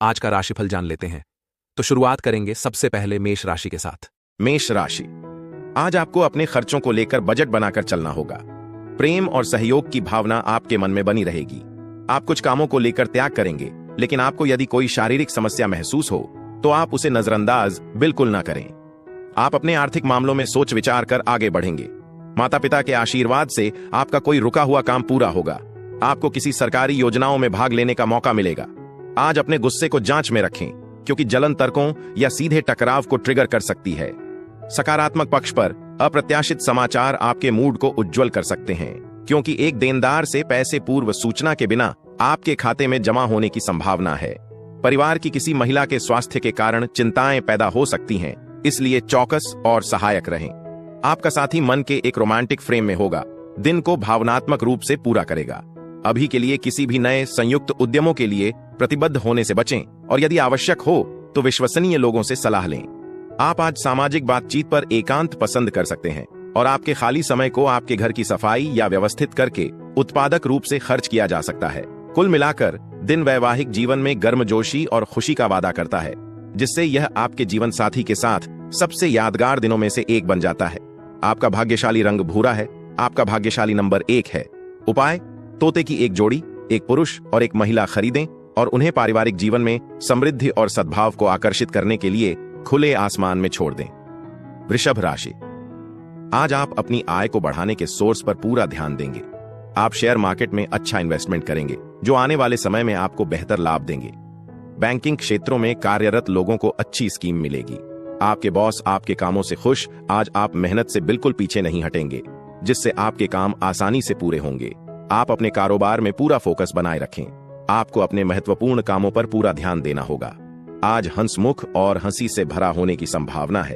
आज का राशिफल जान लेते हैं। तो शुरुआत करेंगे सबसे पहले मेष राशि के साथ। मेष राशि, आज आपको अपने खर्चों को लेकर बजट बनाकर चलना होगा। प्रेम और सहयोग की भावना आपके मन में बनी रहेगी। आप कुछ कामों को लेकर त्याग करेंगे, लेकिन आपको यदि कोई शारीरिक समस्या महसूस हो तो आप उसे नजरअंदाज बिल्कुल ना करें। आप अपने आर्थिक मामलों में सोच विचार कर आगे बढ़ेंगे। माता पिता के आशीर्वाद से आपका कोई रुका हुआ काम पूरा होगा। आपको किसी सरकारी योजनाओं में भाग लेने का मौका मिलेगा। आज अपने गुस्से को जांच में रखें, क्योंकि जलन तर्कों या सीधे टकराव को ट्रिगर कर सकती है। सकारात्मक पक्ष पर अप्रत्याशित समाचार आपके मूड को उज्जवल कर सकते हैं, क्योंकि एक देनदार से पैसे पूर्व सूचना के बिना आपके खाते में जमा होने की संभावना है। परिवार की किसी महिला के स्वास्थ्य के कारण चिंताएं पैदा हो सकती हैं, इसलिए चौकस और सहायक रहें। आपका साथी मन के एक रोमांटिक फ्रेम में होगा, दिन को भावनात्मक रूप से पूरा करेगा। अभी के लिए किसी भी नए संयुक्त उद्यमों के लिए प्रतिबद्ध होने से बचें और यदि आवश्यक हो तो विश्वसनीय लोगों से सलाह लें। आप आज सामाजिक बातचीत पर एकांत पसंद कर सकते हैं और आपके खाली समय को आपके घर की सफाई या व्यवस्थित करके उत्पादक रूप से खर्च किया जा सकता है। कुल मिलाकर दिन वैवाहिक जीवन में गर्मजोशी और खुशी का वादा करता है, जिससे यह आपके जीवन साथी के साथ सबसे यादगार दिनों में से एक बन जाता है। आपका भाग्यशाली रंग भूरा है। आपका भाग्यशाली नंबर 1 है। उपाय, तोते की एक जोड़ी, एक पुरुष और एक महिला खरीदें और उन्हें पारिवारिक जीवन में समृद्धि और सद्भाव को आकर्षित करने के लिए खुले आसमान में छोड़ दें। वृषभ राशि, आज आप अपनी आय को बढ़ाने के सोर्स पर पूरा ध्यान देंगे। आप शेयर मार्केट में अच्छा इन्वेस्टमेंट करेंगे, जो आने वाले समय में आपको बेहतर लाभ देंगे। बैंकिंग क्षेत्रों में कार्यरत लोगों को अच्छी स्कीम मिलेगी। आपके बॉस आपके कामों से खुश। आज आप मेहनत से बिल्कुल पीछे नहीं हटेंगे, जिससे आपके काम आसानी से पूरे होंगे। आप अपने कारोबार में पूरा फोकस बनाए रखें। आपको अपने महत्वपूर्ण कामों पर पूरा ध्यान देना होगा। आज हंसमुख और हंसी से भरा होने की संभावना है।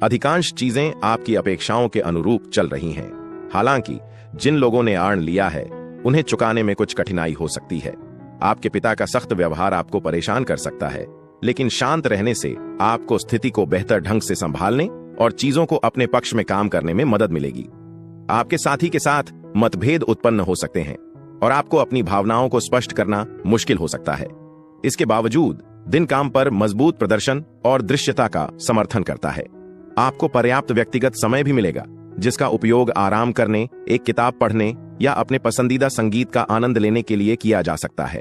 अधिकांश चीजें आपकी अपेक्षाओं के अनुरूप चल रही हैं। हालांकि जिन लोगों ने ऋण लिया है उन्हें चुकाने में कुछ कठिनाई हो सकती है। आपके पिता का सख्त व्यवहार आपको परेशान कर सकता है, लेकिन शांत रहने से आपको स्थिति को बेहतर ढंग से संभालने और चीजों को अपने पक्ष में काम करने में मदद मिलेगी। आपके साथी के साथ मतभेद उत्पन्न हो सकते हैं और आपको अपनी भावनाओं को स्पष्ट करना मुश्किल हो सकता है। इसके बावजूद दिन काम पर मजबूत प्रदर्शन और दृश्यता का समर्थन करता है। आपको पर्याप्त व्यक्तिगत समय भी मिलेगा, जिसका उपयोग आराम करने, एक किताब पढ़ने या अपने पसंदीदा संगीत का आनंद लेने के लिए किया जा सकता है।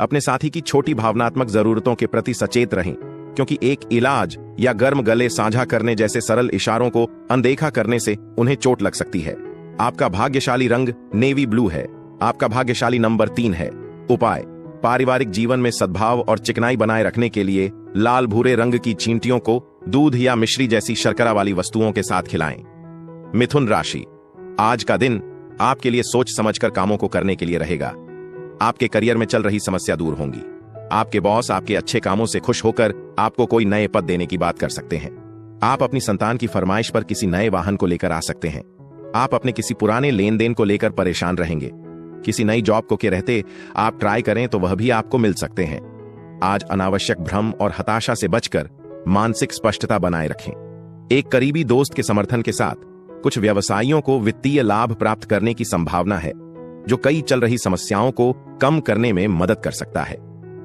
अपने साथी की छोटी भावनात्मक जरूरतों के प्रति सचेत रहें, क्योंकि एक इलाज या गर्म गले साझा करने जैसे सरल इशारों को अनदेखा करने से उन्हें चोट लग सकती है। आपका भाग्यशाली रंग नेवी ब्लू है। आपका भाग्यशाली नंबर 3 है। उपाय, पारिवारिक जीवन में सद्भाव और चिकनाई बनाए रखने के लिए लाल भूरे रंग की चींटियों को दूध या मिश्री जैसी शर्करा वाली वस्तुओं के साथ खिलाएं। मिथुन राशि, आज का दिन आपके लिए सोच समझकर कामों को करने के लिए रहेगा। आपके करियर में चल रही समस्या दूर होंगी। आपके बॉस आपके अच्छे कामों से खुश होकर आपको कोई नए पद देने की बात कर सकते हैं। आप अपनी संतान की फरमाइश पर किसी नए वाहन को लेकर आ सकते हैं। आप अपने किसी पुराने लेन देन को लेकर परेशान रहेंगे। किसी नई जॉब को के रहते आप ट्राई करें तो वह भी आपको मिल सकते हैं। आज अनावश्यक भ्रम और हताशा से बचकर मानसिक स्पष्टता बनाए रखें। एक करीबी दोस्त के समर्थन के साथ कुछ व्यवसायियों को वित्तीय लाभ प्राप्त करने की संभावना है, जो कई चल रही समस्याओं को कम करने में मदद कर सकता है।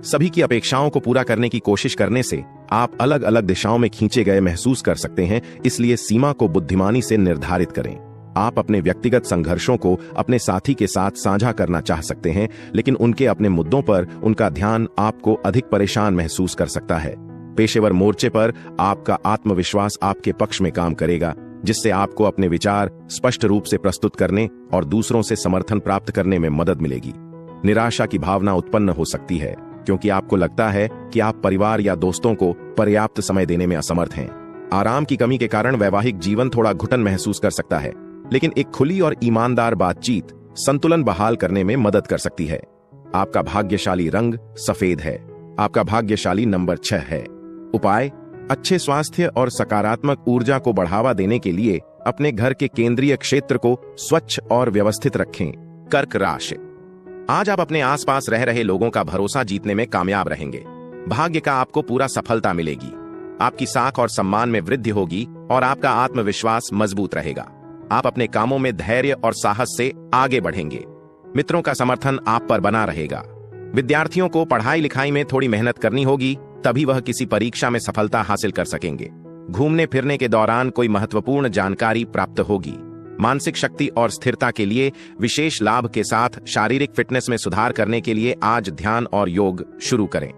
सभी की अपेक्षाओं को पूरा करने की कोशिश करने से आप अलग अलग दिशाओं में खींचे गए महसूस कर सकते हैं, इसलिए सीमा को बुद्धिमानी से निर्धारित करें। आप अपने व्यक्तिगत संघर्षों को अपने साथी के साथ साझा करना चाह सकते हैं, लेकिन उनके अपने मुद्दों पर उनका ध्यान आपको अधिक परेशान महसूस कर सकता है। पेशेवर मोर्चे पर आपका आत्मविश्वास आपके पक्ष में काम करेगा, जिससे आपको अपने विचार स्पष्ट रूप से प्रस्तुत करने और दूसरों से समर्थन प्राप्त करने में मदद मिलेगी। निराशा की भावना उत्पन्न हो सकती है, क्योंकि आपको लगता है कि आप परिवार या दोस्तों को पर्याप्त समय देने में असमर्थ हैं। आराम की कमी के कारण वैवाहिक जीवन थोड़ा घुटन महसूस कर सकता है, लेकिन एक खुली और ईमानदार बातचीत संतुलन बहाल करने में मदद कर सकती है। आपका भाग्यशाली रंग सफेद है। आपका भाग्यशाली नंबर 6 है। उपाय, अच्छे स्वास्थ्य और सकारात्मक ऊर्जा को बढ़ावा देने के लिए अपने घर के केंद्रीय क्षेत्र को स्वच्छ और व्यवस्थित रखें। कर्क राशि, आज आप अपने आसपास रह रहे लोगों का भरोसा जीतने में कामयाब रहेंगे। भाग्य का आपको पूरा सफलता मिलेगी। आपकी साख और सम्मान में वृद्धि होगी और आपका आत्मविश्वास मजबूत रहेगा। आप अपने कामों में धैर्य और साहस से आगे बढ़ेंगे। मित्रों का समर्थन आप पर बना रहेगा। विद्यार्थियों को पढ़ाई लिखाई में थोड़ी मेहनत करनी होगी, तभी वह किसी परीक्षा में सफलता हासिल कर सकेंगे। घूमने फिरने के दौरान कोई महत्वपूर्ण जानकारी प्राप्त होगी। मानसिक शक्ति और स्थिरता के लिए विशेष लाभ के साथ शारीरिक फिटनेस में सुधार करने के लिए आज ध्यान और योग शुरू करें।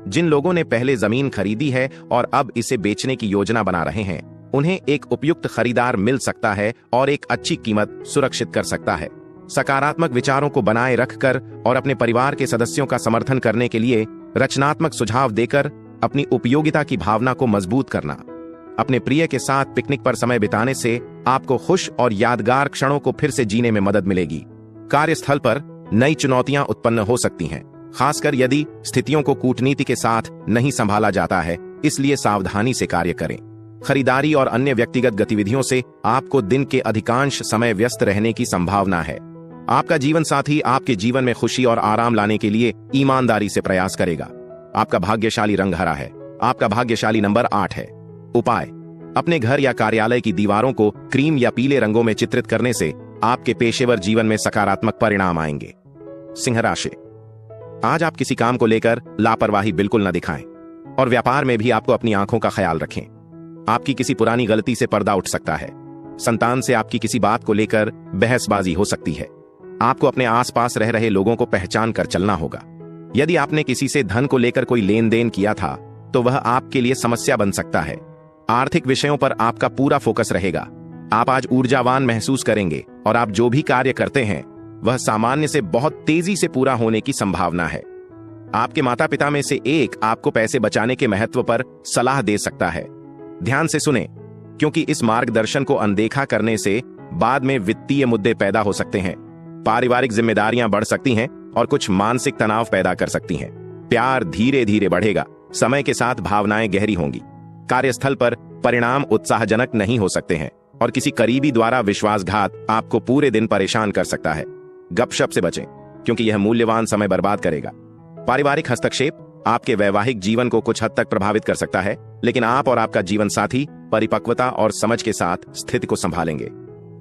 जिन लोगों ने पहले जमीन खरीदी है और अब इसे बेचने की योजना बना रहे हैं, उन्हें एक उपयुक्त खरीदार मिल सकता है और एक अच्छी कीमत सुरक्षित कर सकता है। सकारात्मक विचारों को बनाए रखकर और अपने परिवार के सदस्यों का समर्थन करने के लिए रचनात्मक सुझाव देकर अपनी उपयोगिता की भावना को मजबूत करना। अपने प्रिय के साथ पिकनिक पर समय बिताने से आपको खुश और यादगार क्षणों को फिर से जीने में मदद मिलेगी। कार्यस्थल पर नई चुनौतियां उत्पन्न हो सकती हैं, खासकर यदि स्थितियों को कूटनीति के साथ नहीं संभाला जाता है, इसलिए सावधानी से कार्य करें। खरीदारी और अन्य व्यक्तिगत गतिविधियों से आपको दिन के अधिकांश समय व्यस्त रहने की संभावना है। आपका जीवन साथी आपके जीवन में खुशी और आराम लाने के लिए ईमानदारी से प्रयास करेगा। आपका भाग्यशाली रंग हरा है। आपका भाग्यशाली नंबर 8 है। उपाय: अपने घर या कार्यालय की दीवारों को क्रीम या पीले रंगों में चित्रित करने से आपके पेशेवर जीवन में सकारात्मक परिणाम आएंगे। सिंह राशि, आज आप किसी काम को लेकर लापरवाही बिल्कुल न दिखाएं और व्यापार में भी आपको अपनी आंखों का ख्याल रखें। आपकी किसी पुरानी गलती से पर्दा उठ सकता है। संतान से आपकी किसी बात को लेकर बहसबाजी हो सकती है। आपको अपने आसपास रह रहे लोगों को पहचान कर चलना होगा। यदि आपने किसी से धन को लेकर कोई लेन देन किया था तो वह आपके लिए समस्या बन सकता है। आर्थिक विषयों पर आपका पूरा फोकस रहेगा। आप आज ऊर्जावान महसूस करेंगे और आप जो भी कार्य करते हैं वह सामान्य से बहुत तेजी से पूरा होने की संभावना है। आपके माता पिता में से एक आपको पैसे बचाने के महत्व पर सलाह दे सकता है। ध्यान से सुने, क्योंकि इस मार्गदर्शन को अनदेखा करने से बाद में वित्तीय मुद्दे पैदा हो सकते हैं। पारिवारिक जिम्मेदारियां बढ़ सकती हैं और कुछ मानसिक तनाव पैदा कर सकती हैं। प्यार धीरे धीरे बढ़ेगा। समय के साथ भावनाएं गहरी होंगी। कार्यस्थल पर परिणाम उत्साहजनक नहीं हो सकते हैं और किसी करीबी द्वारा विश्वासघात आपको पूरे दिन परेशान कर सकता है। गपशप से बचें, क्योंकि यह मूल्यवान समय बर्बाद करेगा। पारिवारिक हस्तक्षेप आपके वैवाहिक जीवन को कुछ हद तक प्रभावित कर सकता है, लेकिन आप और आपका जीवन साथी परिपक्वता और समझ के साथ स्थिति को संभालेंगे।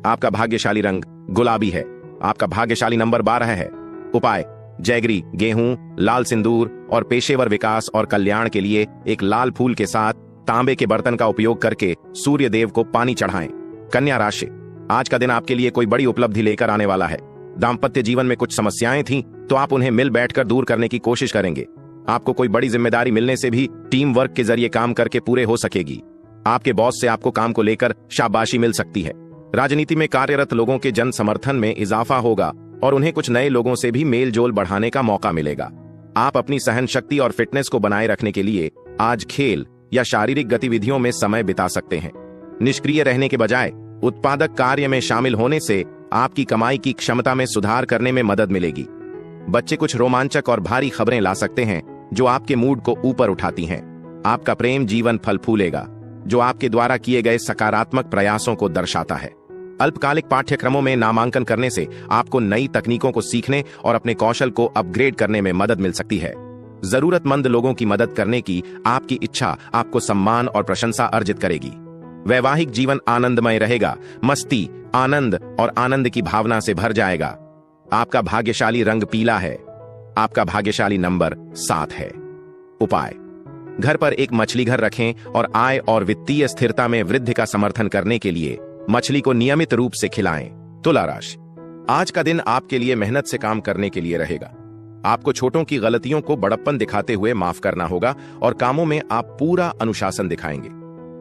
आपका भाग्यशाली रंग गुलाबी है। आपका भाग्यशाली नंबर 12 है। उपाय: जैगरी, गेहूं, लाल सिंदूर और पेशेवर विकास और कल्याण के लिए एक लाल फूल के साथ तांबे के बर्तन का उपयोग करके सूर्य देव को पानी चढ़ाएं। कन्या राशि, आज का दिन आपके लिए कोई बड़ी उपलब्धि लेकर आने वाला है। दाम्पत्य जीवन में कुछ समस्याएं थीं तो आप उन्हें मिल बैठकर दूर करने की कोशिश करेंगे। आपको कोई बड़ी जिम्मेदारी मिलने से भी टीम वर्क के जरिए काम करके पूरे हो सकेगी। आपके बॉस से आपको काम को लेकर शाबाशी मिल सकती है। राजनीति में कार्यरत लोगों के जन समर्थन में इजाफा होगा और उन्हें कुछ नए लोगों से भी मेल जोल बढ़ाने का मौका मिलेगा। आप अपनी सहन शक्ति और फिटनेस को बनाए रखने के लिए आज खेल या शारीरिक गतिविधियों में समय बिता सकते हैं। निष्क्रिय रहने के बजाय उत्पादक कार्य में शामिल होने से आपकी कमाई की क्षमता में सुधार करने में मदद मिलेगी। बच्चे कुछ रोमांचक और भारी खबरें ला सकते हैं जो आपके मूड को ऊपर उठाती हैं। आपका प्रेम जीवन फल फूलेगा, जो आपके द्वारा किए गए सकारात्मक प्रयासों को दर्शाता है। अल्पकालिक पाठ्यक्रमों में नामांकन करने से आपको नई तकनीकों को सीखने और अपने कौशल को अपग्रेड करने में मदद मिल सकती है। जरूरतमंद लोगों की मदद करने की आपकी इच्छा आपको सम्मान और प्रशंसा अर्जित करेगी। वैवाहिक जीवन आनंदमय रहेगा। मस्ती, आनंद और आनंद की भावना से भर जाएगा। आपका भाग्यशाली रंग पीला है। आपका भाग्यशाली नंबर 7 है। उपाय: घर पर एक मछली घर रखें और आय और वित्तीय स्थिरता में वृद्धि का समर्थन करने के लिए मछली को नियमित रूप से खिलाएं। तुला राशि, आज का दिन आपके लिए मेहनत से काम करने के लिए रहेगा। आपको छोटों की गलतियों को बड़प्पन दिखाते हुए माफ करना होगा और कामों में आप पूरा अनुशासन दिखाएंगे।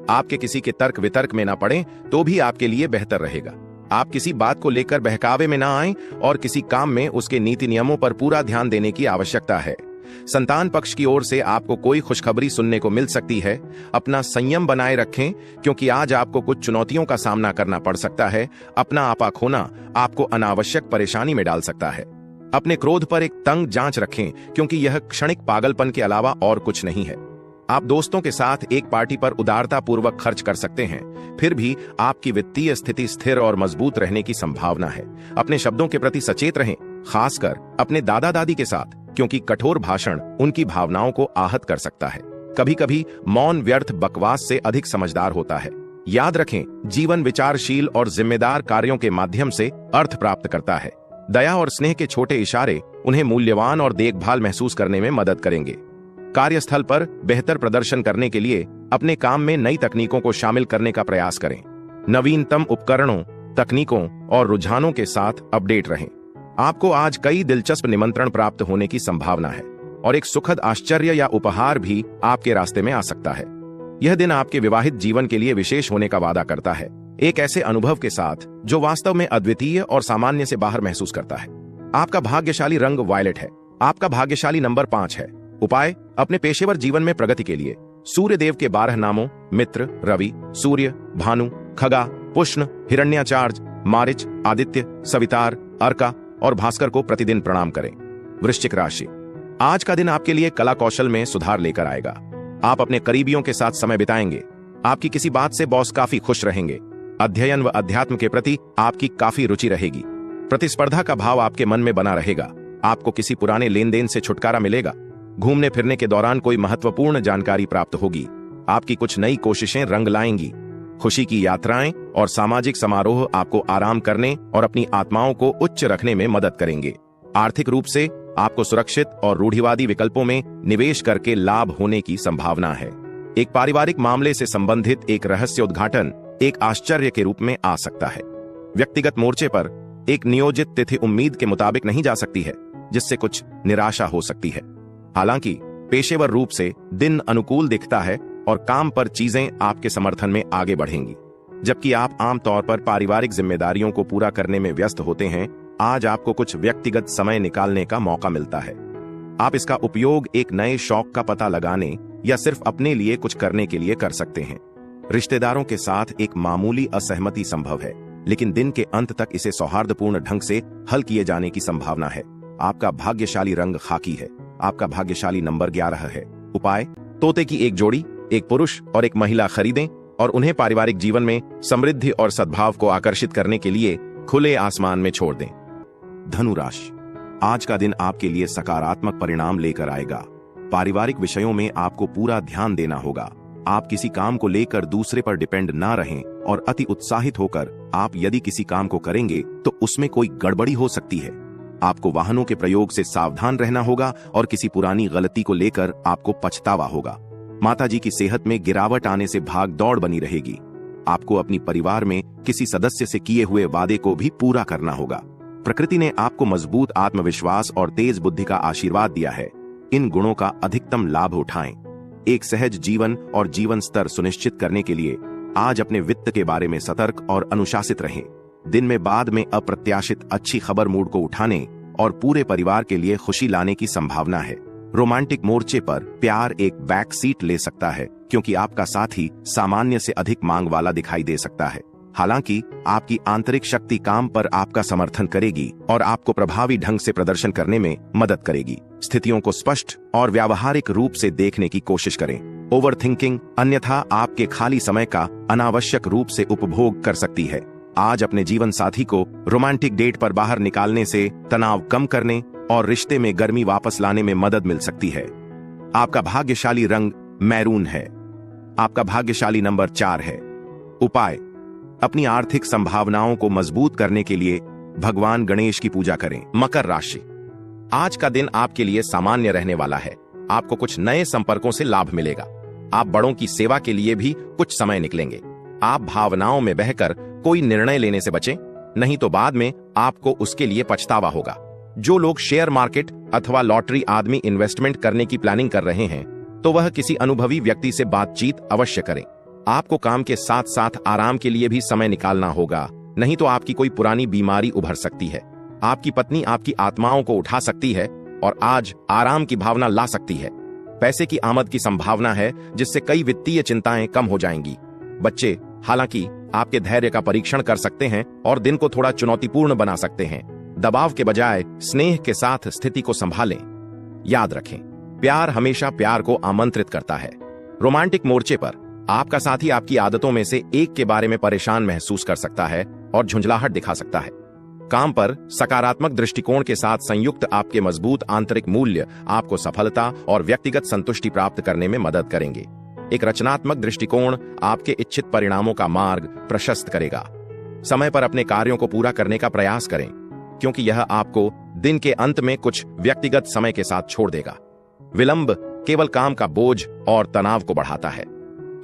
आपके किसी के तर्क वितर्क में ना पड़ें तो भी आपके लिए बेहतर रहेगा। आप किसी बात को लेकर बहकावे में ना आएं और किसी काम में उसके नीति नियमों पर पूरा ध्यान देने की आवश्यकता है। संतान पक्ष की ओर से आपको कोई खुशखबरी सुनने को मिल सकती है। अपना संयम बनाए रखें, क्योंकि आज आपको कुछ चुनौतियों का सामना करना पड़ सकता है। अपना आपा खोना आपको अनावश्यक परेशानी में डाल सकता है। अपने क्रोध पर एक तंग जांच रखें, क्योंकि यह क्षणिक पागलपन के अलावा और कुछ नहीं है। आप दोस्तों के साथ एक पार्टी पर उदारता पूर्वक खर्च कर सकते हैं, फिर भी आपकी वित्तीय स्थिति स्थिर और मजबूत रहने की संभावना है। अपने शब्दों के प्रति सचेत रहें, खासकर अपने दादा दादी के साथ, क्योंकि कठोर भाषण उनकी भावनाओं को आहत कर सकता है। कभी कभी मौन व्यर्थ बकवास से अधिक समझदार होता है। याद रखें, जीवन विचारशील और जिम्मेदार कार्यों के माध्यम से अर्थ प्राप्त करता है। दया और स्नेह के छोटे इशारे उन्हें मूल्यवान और देखभाल महसूस करने में मदद करेंगे। कार्यस्थल पर बेहतर प्रदर्शन करने के लिए अपने काम में नई तकनीकों को शामिल करने का प्रयास करें। नवीनतम उपकरणों, तकनीकों और रुझानों के साथ अपडेट रहें। आपको आज कई दिलचस्प निमंत्रण प्राप्त होने की संभावना है और एक सुखद आश्चर्य या उपहार भी आपके रास्ते में आ सकता है। यह दिन आपके विवाहित जीवन के लिए विशेष होने का वादा करता है, एक ऐसे अनुभव के साथ जो वास्तव में अद्वितीय और सामान्य से बाहर महसूस करता है। आपका भाग्यशाली रंग वायलेट है। आपका भाग्यशाली नंबर 5 है। उपाय, अपने पेशेवर जीवन में प्रगति के लिए सूर्य देव के 12 नामों मित्र, रवि, सूर्य, भानु, खगा, पुष्ण, हिरण्याचार्य, मारिच, आदित्य, सवितार, अर्का और भास्कर को प्रतिदिन प्रणाम करें। वृश्चिक राशि, आज का दिन आपके लिए कला कौशल में सुधार लेकर आएगा। आप अपने करीबियों के साथ समय बिताएंगे। आपकी किसी बात से बॉस काफी खुश रहेंगे। अध्ययन व अध्यात्म के प्रति आपकी काफी रुचि रहेगी। प्रतिस्पर्धा का भाव आपके मन में बना रहेगा। आपको किसी पुराने लेन देन से छुटकारा मिलेगा। घूमने फिरने के दौरान कोई महत्वपूर्ण जानकारी प्राप्त होगी। आपकी कुछ नई कोशिशें रंग लाएंगी। खुशी की यात्राएं और सामाजिक समारोह आपको आराम करने और अपनी आत्माओं को उच्च रखने में मदद करेंगे। आर्थिक रूप से आपको सुरक्षित और रूढ़िवादी विकल्पों में निवेश करके लाभ होने की संभावना है। एक पारिवारिक मामले से संबंधित एक रहस्य उद्घाटन एक आश्चर्य के रूप में आ सकता है। व्यक्तिगत मोर्चे पर एक नियोजित तिथि उम्मीद के मुताबिक नहीं जा सकती है, जिससे कुछ निराशा हो सकती है। हालांकि पेशेवर रूप से दिन अनुकूल दिखता है और काम पर चीजें आपके समर्थन में आगे बढ़ेंगी। जबकि आप आमतौर पर पारिवारिक जिम्मेदारियों को पूरा करने में व्यस्त होते हैं, आज आपको कुछ व्यक्तिगत समय निकालने का मौका मिलता है। आप इसका उपयोग एक नए शौक का पता लगाने या सिर्फ अपने लिए कुछ करने के लिए कर सकते हैं। रिश्तेदारों के साथ एक मामूली असहमति संभव है, लेकिन दिन के अंत तक इसे सौहार्दपूर्ण ढंग से हल किए जाने की संभावना है। आपका भाग्यशाली रंग खाकी है। आपका भाग्यशाली नंबर 11 है। उपाय, तोते की एक जोड़ी, एक पुरुष और एक महिला खरीदें और उन्हें पारिवारिक जीवन में समृद्धि और सद्भाव को आकर्षित करने के लिए खुले आसमान में छोड़ दें। धनु राशि, आज का दिन आपके लिए सकारात्मक परिणाम लेकर आएगा। पारिवारिक विषयों में आपको पूरा ध्यान देना होगा। आप किसी काम को लेकर दूसरे पर डिपेंड ना रहें और अति उत्साहित होकर आप यदि किसी काम को करेंगे तो उसमें कोई गड़बड़ी हो सकती है। आपको वाहनों के प्रयोग से सावधान रहना होगा और किसी पुरानी गलती को लेकर आपको पछतावा होगा। माताजी की सेहत में गिरावट आने से भाग दौड़ बनी रहेगी। आपको अपनी परिवार में किसी सदस्य से किए हुए वादे को भी पूरा करना होगा। प्रकृति ने आपको मजबूत आत्मविश्वास और तेज बुद्धि का आशीर्वाद दिया है। इन गुणों का अधिकतम लाभ उठाएं। एक सहज जीवन और जीवन स्तर सुनिश्चित करने के लिए आज अपने वित्त के बारे में सतर्क और अनुशासित रहें। दिन में बाद में अप्रत्याशित अच्छी खबर मूड को उठाने और पूरे परिवार के लिए खुशी लाने की संभावना है। रोमांटिक मोर्चे पर प्यार एक बैक सीट ले सकता है, क्योंकि आपका साथी सामान्य से अधिक मांग वाला दिखाई दे सकता है। हालांकि आपकी आंतरिक शक्ति काम पर आपका समर्थन करेगी और आपको प्रभावी ढंग से प्रदर्शन करने में मदद करेगी। स्थितियों को स्पष्ट और व्यावहारिक रूप से देखने की कोशिश करें। ओवरथिंकिंग अन्यथा आपके खाली समय का अनावश्यक रूप से उपभोग कर सकती है। आज अपने जीवन साथी को रोमांटिक डेट पर बाहर निकालने से तनाव कम करने और रिश्ते में गर्मी वापस लाने में मदद मिल सकती है। आपका भाग्यशाली रंग मैरून है। आपका भाग्यशाली नंबर 4 है। उपाय, अपनी आर्थिक संभावनाओं को मजबूत करने के लिए भगवान गणेश की पूजा करें। मकर राशि, आज का दिन आपके लिए सामान्य रहने वाला है। आपको कुछ नए संपर्कों से लाभ मिलेगा। आप बड़ों की सेवा के लिए भी कुछ समय निकलेंगे। आप भावनाओं में बहकर कोई निर्णय लेने से बचें, नहीं तो बाद में आपको उसके लिए पछतावा होगा। जो लोग शेयर मार्केट अथवा लॉटरी आदि इन्वेस्टमेंट करने की प्लानिंग कर रहे हैं, तो वह किसी अनुभवी व्यक्ति से बातचीत अवश्य करें। आपको काम के साथ साथ आराम के लिए भी समय निकालना होगा, नहीं तो आपकी कोई पुरानी बीमारी उभर सकती है। आपकी पत्नी आपकी आत्माओं को उठा सकती है और आज आराम की भावना ला सकती है। पैसे की आमद की संभावना है, जिससे कई वित्तीय चिंताएं कम हो जाएंगी। बच्चे हालांकि आपके धैर्य का परीक्षण कर सकते हैं और दिन को थोड़ा चुनौतीपूर्ण बना सकते हैं। दबाव के बजाय स्नेह के साथ स्थिति को संभालें। याद रखें, प्यार हमेशा प्यार को आमंत्रित करता है। रोमांटिक मोर्चे पर आपका साथी आपकी आदतों में से एक के बारे में परेशान महसूस कर सकता है और झुंझलाहट दिखा सकता है। काम पर सकारात्मक दृष्टिकोण के साथ संयुक्त आपके मजबूत आंतरिक मूल्य आपको सफलता और व्यक्तिगत संतुष्टि प्राप्त करने में मदद करेंगे। एक रचनात्मक दृष्टिकोण आपके इच्छित परिणामों का मार्ग प्रशस्त करेगा। समय पर अपने कार्यों को पूरा करने का प्रयास करें। क्योंकि यह आपको दिन के अंत में कुछ व्यक्तिगत समय के साथ छोड़ देगा। विलंब केवल काम का बोझ और तनाव को बढ़ाता है।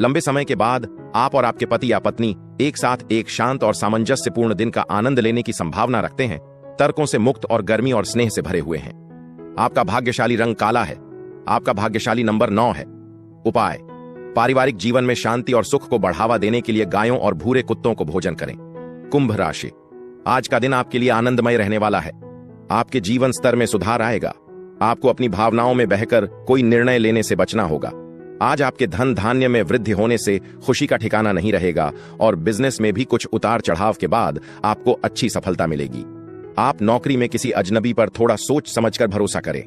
लंबे समय के बाद आप और आपके पति या पत्नी एक साथ एक शांत और सामंजस्यपूर्ण दिन का आनंद लेने की संभावना रखते हैं, तर्कों से मुक्त और गर्मी और स्नेह से भरे हुए हैं। आपका भाग्यशाली रंग काला है। आपका भाग्यशाली नंबर 9 है। उपाय: पारिवारिक जीवन में शांति और सुख को बढ़ावा देने के लिए गायों और भूरे कुत्तों को भोजन करें। कुंभ राशि, आज का दिन आपके लिए आनंदमय रहने वाला है। आपके जीवन स्तर में सुधार आएगा। आपको अपनी भावनाओं में बहकर कोई निर्णय लेने से बचना होगा। आज आपके धन धान्य में वृद्धि होने से खुशी का ठिकाना नहीं रहेगा और बिजनेस में भी कुछ उतार चढ़ाव के बाद आपको अच्छी सफलता मिलेगी। आप नौकरी में किसी अजनबी पर थोड़ा सोच समझकर भरोसा करें।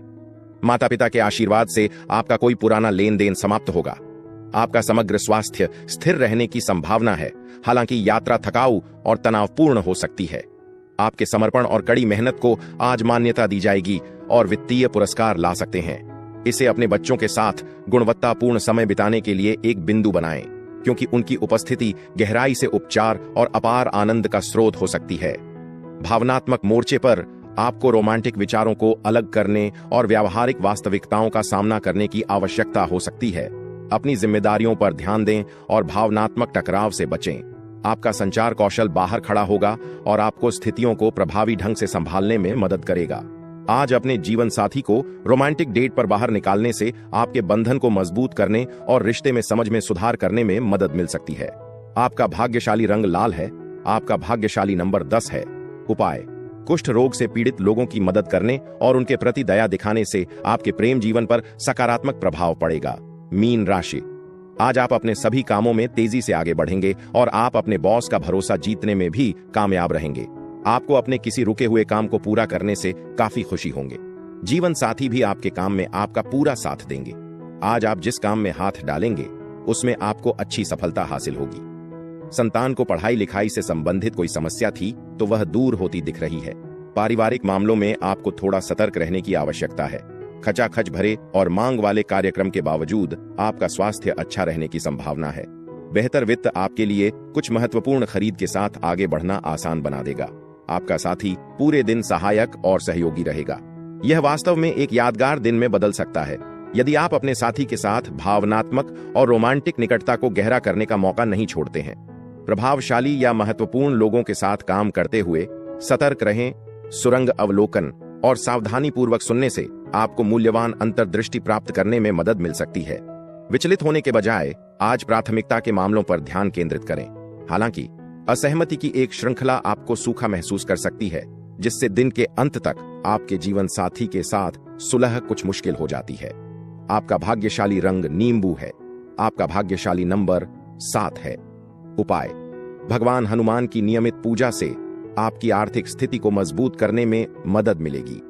माता पिता के आशीर्वाद से आपका कोई पुराना लेन देन समाप्त होगा। आपका समग्र स्वास्थ्य स्थिर रहने की संभावना है, हालांकि यात्रा थकाऊ और तनावपूर्ण हो सकती है। आपके समर्पण और कड़ी मेहनत को आज मान्यता दी जाएगी और वित्तीय पुरस्कार ला सकते हैं। इसे अपने बच्चों के साथ गुणवत्तापूर्ण समय बिताने के लिए एक बिंदु बनाएं, क्योंकि उनकी उपस्थिति गहराई से उपचार और अपार आनंद का स्रोत हो सकती है। भावनात्मक मोर्चे पर आपको रोमांटिक विचारों को अलग करने और व्यावहारिक वास्तविकताओं का सामना करने की आवश्यकता हो सकती है। अपनी जिम्मेदारियों पर ध्यान दें और भावनात्मक टकराव से बचें। आपका संचार कौशल बाहर खड़ा होगा और आपको स्थितियों को प्रभावी ढंग से संभालने में मदद करेगा। आज अपने जीवन साथी को रोमांटिक डेट पर बाहर निकालने से आपके बंधन को मजबूत करने और रिश्ते में समझ में सुधार करने में मदद मिल सकती है। आपका भाग्यशाली रंग लाल है। आपका भाग्यशाली नंबर 10 है। उपाय: कुष्ठ रोग से पीड़ित लोगों की मदद करने और उनके प्रति दया दिखाने से आपके प्रेम जीवन पर सकारात्मक प्रभाव पड़ेगा। मीन राशि, आज आप अपने सभी कामों में तेजी से आगे बढ़ेंगे और आप अपने बॉस का भरोसा जीतने में भी कामयाब रहेंगे। आपको अपने किसी रुके हुए काम को पूरा करने से काफी खुशी होंगे। जीवन साथी भी आपके काम में आपका पूरा साथ देंगे। आज आप जिस काम में हाथ डालेंगे उसमें आपको अच्छी सफलता हासिल होगी। संतान को पढ़ाई लिखाई से संबंधित कोई समस्या थी तो वह दूर होती दिख रही है। पारिवारिक मामलों में आपको थोड़ा सतर्क रहने की आवश्यकता है। खचाखच भरे और मांग वाले कार्यक्रम के बावजूद आपका स्वास्थ्य अच्छा रहने की संभावना है। बेहतर वित्त आपके लिए कुछ महत्वपूर्ण खरीद के साथ आगे बढ़ना आसान बना देगा। आपका साथी पूरे दिन सहायक और सहयोगी रहेगा। यह वास्तव में एक यादगार दिन में बदल सकता है यदि आप अपने साथी के साथ भावनात्मक और रोमांटिक निकटता को गहरा करने का मौका नहीं छोड़ते हैं। प्रभावशाली या महत्वपूर्ण लोगों के साथ काम करते हुए सतर्क रहें। सुरंग अवलोकन और सावधानीपूर्वक सुनने से आपको मूल्यवान अंतर्दृष्टि प्राप्त करने में मदद मिल सकती है। विचलित होने के बजाय आज प्राथमिकता के मामलों पर ध्यान केंद्रित करें। हालांकि असहमति की एक श्रृंखला आपको सूखा महसूस कर सकती है, जिससे दिन के अंत तक आपके जीवन साथी के साथ सुलह कुछ मुश्किल हो जाती है। आपका भाग्यशाली रंग नींबू है। आपका भाग्यशाली नंबर 7 है। उपाय: भगवान हनुमान की नियमित पूजा से आपकी आर्थिक स्थिति को मजबूत करने में मदद मिलेगी।